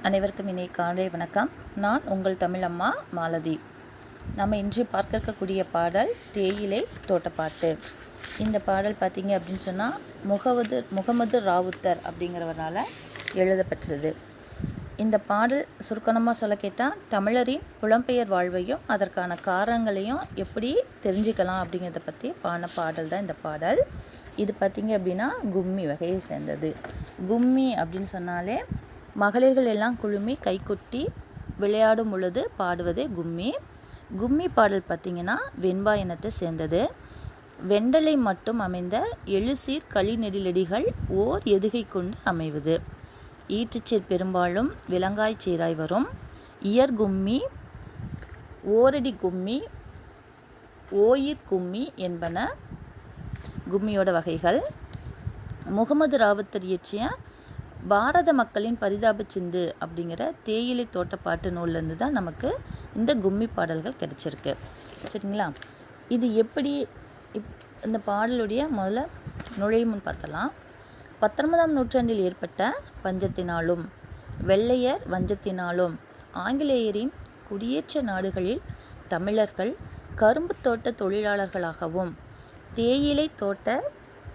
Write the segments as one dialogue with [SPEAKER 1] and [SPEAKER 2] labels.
[SPEAKER 1] அனைவருக்கும் இனிய காலை வணக்கம். நான் உங்கள் தமிழம்மா மாலதி. நம்ம இன்று பார்க்க இருக்கக்கூடிய பாடல் தேயிலை தோட்டப்பாட்டு. இந்த பாடல் பார்த்திங்க அப்படின்னு சொன்னால் முகமது ராவுத்தர் அப்படிங்கிறவரால் எழுதப்பட்டது. இந்த பாடல் சுருக்கமாக சொல்ல கேட்டால் தமிழரின் புலம்பெயர் வாழ்வையும் அதற்கான காரணங்களையும் எப்படி தெரிஞ்சுக்கலாம் அப்படிங்கிறத பற்றி பாடின பாடல் தான் இந்த பாடல். இது பார்த்திங்க அப்படின்னா கும்மி வகையை சேர்ந்தது. கும்மி அப்படின்னு சொன்னாலே மகளிர்கள் எல்லாம் குழுமி கைகொட்டி விளையாடும் பொழுது பாடுவதே கும்மி. கும்மி பாடல் பார்த்திங்கன்னா வெண்பா இனத்தை சேர்ந்தது. வெண்டலை மட்டும் அமைந்த எழுசீர் களிநெடிலடிகள் ஓர் எதுகை கொண்டு அமைவது. ஈற்றுச்சீர் பெரும்பாலும் விலங்காய் சீராய் வரும். இயர் கும்மி, ஓரடி கும்மி, ஓயிர் கும்மி என்பன கும்மியோட வகைகள். முகமது ராவுத்தர் இயற்றிய பாரத மக்களின் பரிதாப சிந்து அப்படிங்கிற தேயிலை தோட்டப்பாட்டு நூல்லேருந்து தான் நமக்கு இந்த கும்மி பாடல்கள் கிடைச்சிருக்கு. சரிங்களா? இது எப்படி இந்த பாடலுடைய முதல்ல நுழையும் முன் பார்த்தலாம். 19ஆம் நூற்றாண்டில் ஏற்பட்ட பஞ்சத்தினாலும் வெள்ளையர் வஞ்சத்தினாலும் ஆங்கிலேயரின் குடியேற்ற நாடுகளில் தமிழர்கள் கரும்பு தோட்ட தொழிலாளர்களாகவும் தேயிலை தோட்ட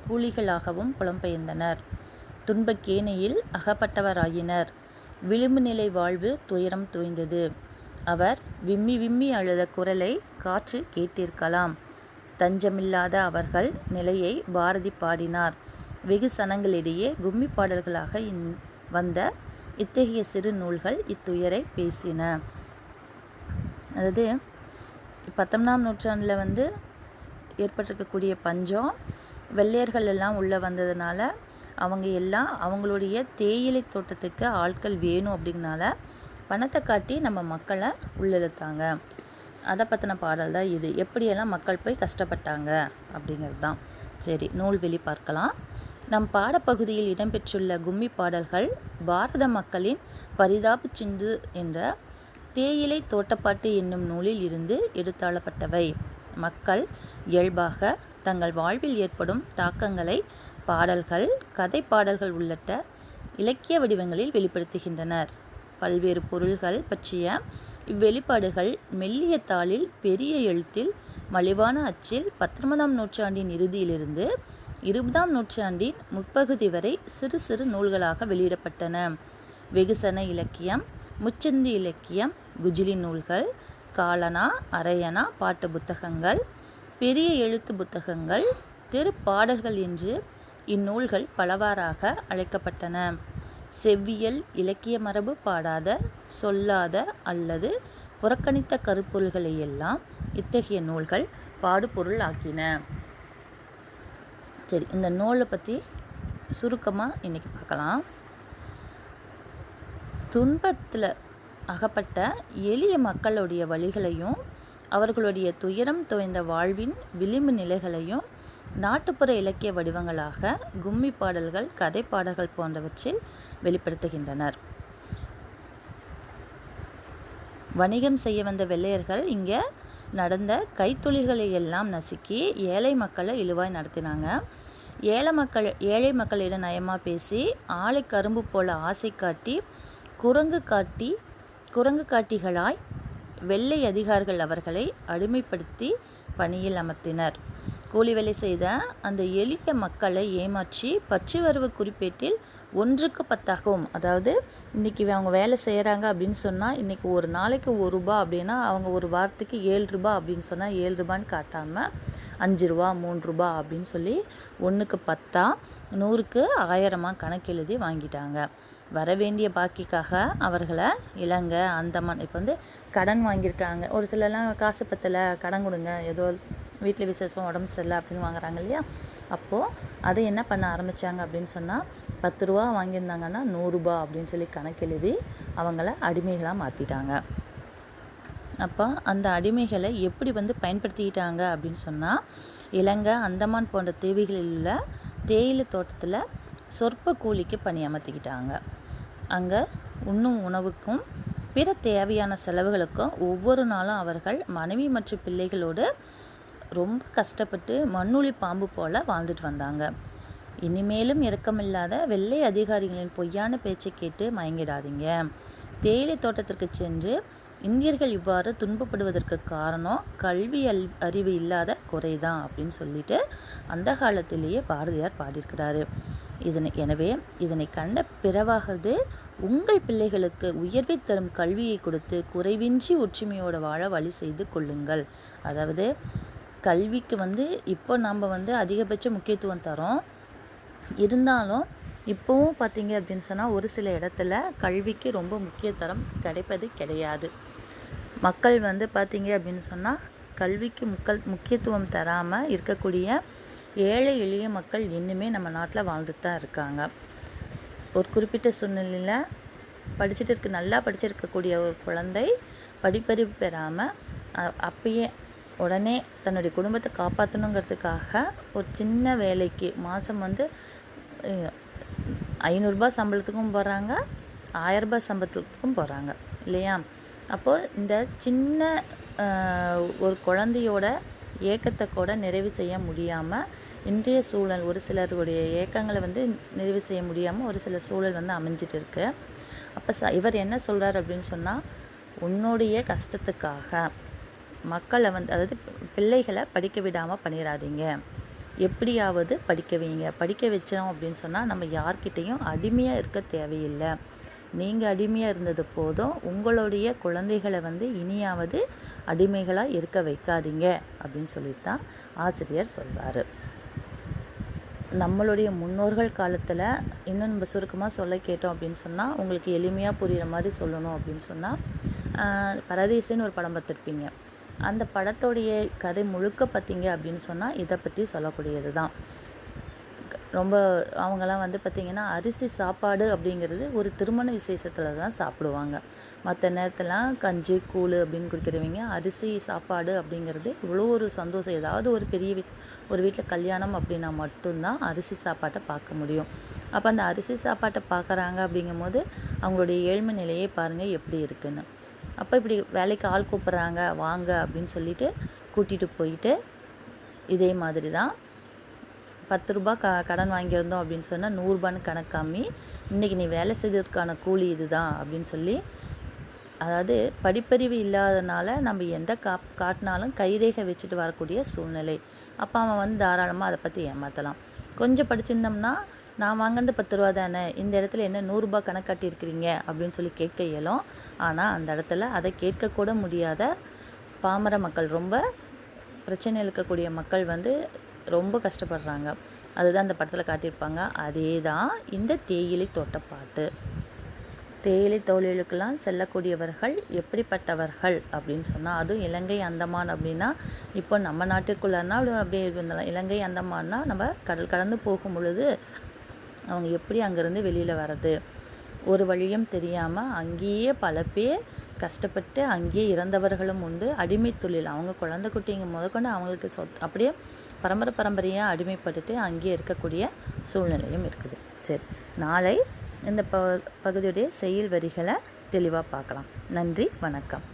[SPEAKER 1] கூலிகளாகவும் புலம்பெயர்ந்தனர். துன்பக்கேணியில் அகப்பட்டவராயினர். விளிம்பு நிலை வாழ்வு துயரம் தோய்ந்தது. அவர் விம்மி விம்மி அழுத குரலை காற்று கேட்டிருக்கலாம். தஞ்சமில்லாத அவர்கள் நிலையை பாரதி பாடினார். வெகு சனங்களிடையே கும்மி பாடல்களாக வந்த இத்தகைய சிறு நூல்கள் இத்துயரை பேசின. அதாவது 19ஆம் நூற்றாண்டில் ஏற்பட்டிருக்கக்கூடிய பஞ்சம், வெள்ளையர்கள் எல்லாம் உள்ளே வந்ததுனால அவங்க எல்லாம் அவங்களுடைய தேயிலை தோட்டத்துக்கு ஆட்கள் வேணும் அப்படிங்கனால பணத்தை காட்டி நம்ம மக்களை உள்ளிழுத்தாங்க. அதை பற்றின பாடல் தான் இது. எப்படியெல்லாம் மக்கள் போய் கஷ்டப்பட்டாங்க அப்படிங்கிறது தான். சரி, நூல்வெளி பார்க்கலாம். நம் பாடப்பகுதியில் இடம்பெற்றுள்ள கும்மி பாடல்கள் பாரத மக்களின் பரிதாப சிந்து என்ற தேயிலை தோட்டப்பாட்டு என்னும் நூலில் இருந்து எடுத்தாளப்பட்டவை. மக்கள் இயல்பாக தங்கள் வாழ்வில் ஏற்படும் தாக்கங்களை பாடல்கள், கதை பாடல்கள் உள்ளிட்ட இலக்கிய வடிவங்களில் வெளிப்படுத்துகின்றனர். பல்வேறு பொருள்கள் பற்றிய இவ்வெளிப்பாடுகள் மெல்லிய தாளில் பெரிய எழுத்தில் மலிவான அச்சில் 19ஆம் நூற்றாண்டின் இறுதியிலிருந்து 20ஆம் நூற்றாண்டின் முற்பகுதி வரை சிறு சிறு நூல்களாக வெளியிடப்பட்டன. வெகுசன இலக்கியம், முச்சந்தி இலக்கியம், குஜிலி நூல்கள், காலனா அரையனா பாட்டு புத்தகங்கள், பெரிய எழுத்து புத்தகங்கள், தெரு பாடல்கள் என்று இந்நூல்கள் பலவாறாக அழைக்கப்பட்டன. செவ்வியல் இலக்கிய மரபு பாடாத, சொல்லாத அல்லது புறக்கணித்த கருப்பொருள்களை எல்லாம் இத்தகைய நூல்கள் பாடுபொருள் ஆக்கின. சரி, இந்த நூலை பற்றி சுருக்கமாக இன்னைக்கு பார்க்கலாம். துன்பத்தில் அகப்பட்ட எளிய மக்களுடைய வழிகளையும் அவர்களுடைய துயரம் தோய்ந்த வாழ்வின் விளிம்பு நிலைகளையும் நாட்டுப்புற இலக்கிய வடிவங்களாக கும்மி பாடல்கள், கதை பாடல்கள் போன்றவற்றில் வெளிப்படுத்துகின்றனர். வணிகம் செய்ய வந்த வெள்ளையர்கள் இங்கே நடந்த கைத்தொழில்களை எல்லாம் நசுக்கி ஏழை மக்களை இழிவாய் நடத்தினாங்க. ஏழை மக்களிடம் நயமாக பேசி ஆளை கரும்பு போல ஆசை காட்டி குரங்கு காட்டிகளாய் வெள்ளை அதிகாரிகள் அவர்களை அடிமைப்படுத்தி பணியில் அமர்த்தினர். கூலி வேலை செய்த அந்த எளிய மக்களை ஏமாற்றி பற்று வரவு குறிப்பேட்டில் 1க்கு 10 அதாவது இன்றைக்கி அவங்க வேலை செய்கிறாங்க அப்படின்னு சொன்னால் இன்றைக்கி ஒரு நாளைக்கு ₹1 அப்படின்னா அவங்க ஒரு வாரத்துக்கு ₹7 அப்படின்னு சொன்னால் ₹7 காட்டாமல் ₹5 ₹3 அப்படின்னு சொல்லி 1க்கு 10 100க்கு 1000 கணக்கெழுதி வாங்கிட்டாங்க. வரவேண்டிய பாக்கிக்காக அவர்களை இலங்கை, அந்தமான் இப்போ கடன் வாங்கியிருக்காங்க. ஒரு சிலர்லாம் காசு பத்தலை, கடன் கொடுங்க, ஏதோ வீட்டில் விசேஷம், உடம்பு சரியில்லை அப்படின்னு வாங்குறாங்க இல்லையா? அப்போது அதை என்ன பண்ண ஆரம்பித்தாங்க அப்படின்னு சொன்னால் ₹10 வாங்கியிருந்தாங்கன்னா ₹100 அப்படின்னு சொல்லி கணக்கெழுதி அவங்கள அடிமைகளாக மாற்றிட்டாங்க. அப்போ அந்த அடிமைகளை எப்படி பயன்படுத்திக்கிட்டாங்க அப்படின்னு சொன்னால் இலங்கை, அந்தமான் போன்ற தீவுகளில் உள்ள தேயிலை தோட்டத்தில் சொற்ப கூலிக்கு பணி அமர்த்திக்கிட்டாங்க. அங்கே உண்ணும் உணவுக்கும் பிற தேவையான செலவுகளுக்கும் ஒவ்வொரு நாளும் அவர்கள் மனைவி மற்றும் பிள்ளைகளோடு ரொம்ப கஷ்டப்பட்டு மண்ணுளி பாம்பு போல் வாழ்ந்துட்டு வந்தாங்க. இனிமேலும் இரக்கமில்லாத வெள்ளை அதிகாரிகளின் பொய்யான பேச்சை கேட்டு மயங்கிடாதீங்க. தேயிலை தோட்டத்திற்கு சென்று இந்தியர்கள் இவ்வாறு துன்பப்படுவதற்கு காரணம் கல்வி அறிவு இல்லாத குறைதான் அப்படின்னு சொல்லிட்டு அந்த காலத்திலேயே பாரதியார் பாடியிருக்கிறாரு. எனவே இதனை கண்ட பிறவாகது உங்கள் பிள்ளைகளுக்கு உயர்வை தரும் கல்வியை கொடுத்து குறைவின்றி ஒற்றுமையோடு வாழ வழி செய்து கொள்ளுங்கள். அதாவது கல்விக்கு இப்போ நாம் அதிகபட்ச முக்கியத்துவம் தரோம். இருந்தாலும் இப்போவும் பார்த்தீங்க அப்படின்னு சொன்னால் ஒரு சில இடத்துல கல்விக்கு ரொம்ப முக்கியத்தரம் கிடைப்பது கிடையாது. மக்கள் பார்த்தீங்க அப்படின்னு சொன்னால் கல்விக்கு முக்கியத்துவம் தராமல் இருக்கக்கூடிய ஏழை எளிய மக்கள் இன்னுமே நம்ம நாட்டில் வாழ்ந்துட்டு தான் இருக்காங்க. ஒரு குறிப்பிட்ட சூழ்நிலையில் நல்லா படிச்சிருக்கக்கூடிய ஒரு குழந்தை படிப்பறிவு பெறாமல் அப்பயே உடனே தன்னுடைய குடும்பத்தை காப்பாற்றணுங்கிறதுக்காக ஒரு சின்ன வேலைக்கு மாதம் 500 சம்பளத்துக்கும் போகிறாங்க, 1000 சம்பளத்துக்கும் போகிறாங்க இல்லையா? அப்போது இந்த சின்ன ஒரு குழந்தையோட ஏக்கத்தை கூட நிறைவு செய்ய முடியாமல் இன்றைய சூழல் ஒரு சிலருடைய ஏக்கங்களை நிறைவு செய்ய முடியாமல் ஒரு சில சூழல் அமைஞ்சிட்டு இருக்கு. அப்போ இவர் என்ன சொல்கிறார் அப்படின்னு சொன்னால், உன்னுடைய கஷ்டத்துக்காக மக்களை அதாவது பிள்ளைகளை படிக்க விடாமல் பண்ணிடாதீங்க. எப்படியாவது படிக்க வைங்க. படிக்க வச்சோம் அப்படின்னு சொன்னால் நம்ம யார்கிட்டையும் அடிமையாக இருக்க தேவையில்லை. நீங்கள் அடிமையாக இருந்தது போதும். உங்களுடைய குழந்தைகளை இனியாவது அடிமைகளாக இருக்க வைக்காதீங்க அப்படின்னு சொல்லிட்டு தான் ஆசிரியர் சொல்கிறாரு. நம்மளுடைய முன்னோர்கள் காலத்தில் இன்னும் நம்ம சுருக்கமாக சொல்ல கேட்டோம் அப்படின்னு சொன்னால், உங்களுக்கு எளிமையாக புரிகிற மாதிரி சொல்லணும் அப்படின்னு சொன்னால், பரதேசின்னு ஒரு படம் பார்த்துருப்பீங்க. அந்த படத்தோடைய கதை முழுக்க பார்த்தீங்க அப்படின்னு சொன்னால் இதை பற்றி சொல்லக்கூடியது தான். ரொம்ப அவங்கெல்லாம் பார்த்திங்கன்னா அரிசி சாப்பாடு அப்படிங்கிறது ஒரு திருமண விசேஷத்தில் தான் சாப்பிடுவாங்க. மற்ற நேரத்துலாம் கஞ்சி கூழ் அப்படின்னு குடிக்கிறவங்க அரிசி சாப்பாடு அப்படிங்கிறது இவ்வளோ ஒரு சந்தோஷம். ஏதாவது ஒரு பெரிய ஒரு வீட்டில் கல்யாணம் அப்படின்னா மட்டும்தான் அரிசி சாப்பாட்டை பார்க்க முடியும். அப்போ அந்த அரிசி சாப்பாட்டை பார்க்குறாங்க அப்படிங்கும்போது அவங்களுடைய ஏழ்மை நிலையை பாருங்கள் எப்படி இருக்குன்னு. அப்போ இப்படி வேலைக்கு ஆள் கூப்பிட்றாங்க வாங்க அப்படின்னு சொல்லிட்டு கூட்டிகிட்டு போயிட்டு இதே மாதிரி தான் 10 ரூபா கடன் வாங்கியிருந்தோம் அப்படின்னு சொன்னால் 100 ரூபான்னு கணக்கு காமி, இன்றைக்கி நீ வேலை செய்ததுக்கான கூலி இதுதான் அப்படின்னு சொல்லி, அதாவது படிப்பறிவு இல்லாதனால நம்ம எந்த காட்டினாலும் கைரேகை வச்சுட்டு வரக்கூடிய சூழ்நிலை. அப்போ அவன் தாராளமாக அதை பற்றி ஏமாற்றலாம். கொஞ்சம் படிச்சிருந்தோம்னா நான் வாங்கினது 10 ரூபா தானே, இந்த இடத்துல என்ன 100 ரூபா கணக்கு காட்டியிருக்கிறீங்க அப்படின்னு சொல்லி கேட்க இயலும். ஆனால் அந்த இடத்துல அதை கேட்கக்கூட முடியாத பாமர மக்கள், ரொம்ப பிரச்சனை இருக்கக்கூடிய மக்கள் ரொம்ப கஷ்டப்படுறாங்க. அதுதான் அந்த படத்தில் காட்டியிருப்பாங்க. அதே தான் இந்த தேயிலை தோட்டப்பாட்டு. தேயிலை தொழிலுக்கெல்லாம் செல்லக்கூடியவர்கள் எப்படிப்பட்டவர்கள் அப்படின்னு சொன்னால், அதுவும் இலங்கை அந்தமான் அப்படின்னா, இப்போ நம்ம நாட்டிற்குள்ளனா அப்படியே இருந்தாலும் இலங்கை அந்தமான்னா நம்ம கடல் கடந்து போகும் பொழுது அவங்க எப்படி அங்கேருந்து வெளியில் வர்றது ஒரு வழியும் தெரியாமல் அங்கேயே பல பேர் கஷ்டப்பட்டு அங்கேயே இறந்தவர்களும் உண்டு. அடிமை தொழில் அவங்க குழந்தை குட்டிங்க முதற்கொண்டு அவங்களுக்கு அப்படியே பரம்பரையாக அடிமைப்பட்டுட்டு அங்கேயே இருக்கக்கூடிய சூழ்நிலையும் இருக்குது. சரி, நாளை இந்த பகுதியுடைய செய்யுள் வரிகளை தெளிவாக பார்க்கலாம். நன்றி, வணக்கம்.